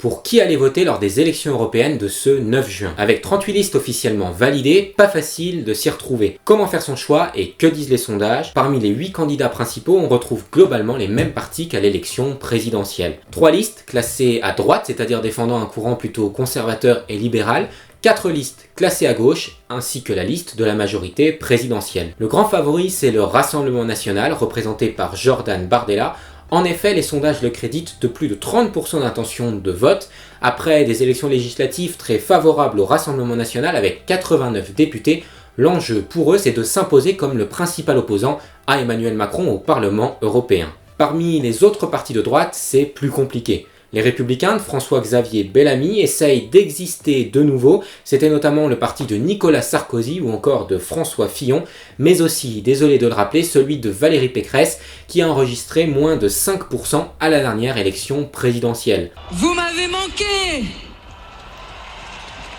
pour qui allait voter lors des élections européennes de ce 9 juin. Avec 38 listes officiellement validées, pas facile de s'y retrouver. Comment faire son choix et que disent les sondages? Parmi les 8 candidats principaux, on retrouve globalement les mêmes partis qu'à l'élection présidentielle. 3 listes classées à droite, c'est-à-dire défendant un courant plutôt conservateur et libéral, 4 listes classées à gauche, ainsi que la liste de la majorité présidentielle. Le grand favori, c'est le Rassemblement national, représenté par Jordan Bardella. En effet, les sondages le créditent de plus de 30% d'intention de vote, après des élections législatives très favorables au Rassemblement national avec 89 députés. L'enjeu pour eux, c'est de s'imposer comme le principal opposant à Emmanuel Macron au Parlement européen. Parmi les autres partis de droite, c'est plus compliqué. Les Républicains de François-Xavier Bellamy essayent d'exister de nouveau, c'était notamment le parti de Nicolas Sarkozy ou encore de François Fillon, mais aussi, désolé de le rappeler, celui de Valérie Pécresse qui a enregistré moins de 5% à la dernière élection présidentielle. Vous m'avez manqué!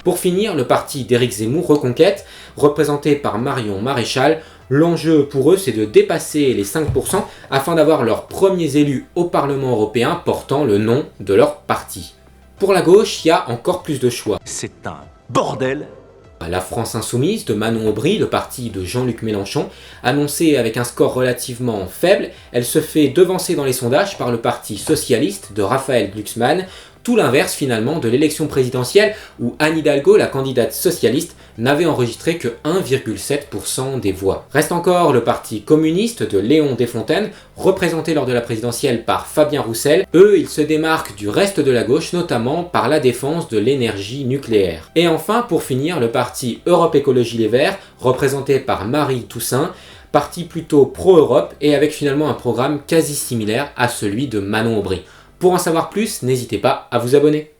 Pour finir, le parti d'Éric Zemmour, Reconquête, représenté par Marion Maréchal. L'enjeu pour eux, c'est de dépasser les 5% afin d'avoir leurs premiers élus au Parlement européen portant le nom de leur parti. Pour la gauche, il y a encore plus de choix. C'est un bordel! La France Insoumise de Manon Aubry, le parti de Jean-Luc Mélenchon, annoncée avec un score relativement faible, elle se fait devancer dans les sondages par le parti socialiste de Raphaël Glucksmann, tout l'inverse finalement de l'élection présidentielle où Anne Hidalgo, la candidate socialiste, n'avait enregistré que 1,7% des voix. Reste encore le parti communiste de Léon Desfontaines, représenté lors de la présidentielle par Fabien Roussel. Eux, ils se démarquent du reste de la gauche, notamment par la défense de l'énergie nucléaire. Et enfin, pour finir, le parti Europe Écologie Les Verts, représenté par Marie Toussaint, parti plutôt pro-Europe et avec finalement un programme quasi similaire à celui de Manon Aubry. Pour en savoir plus, n'hésitez pas à vous abonner.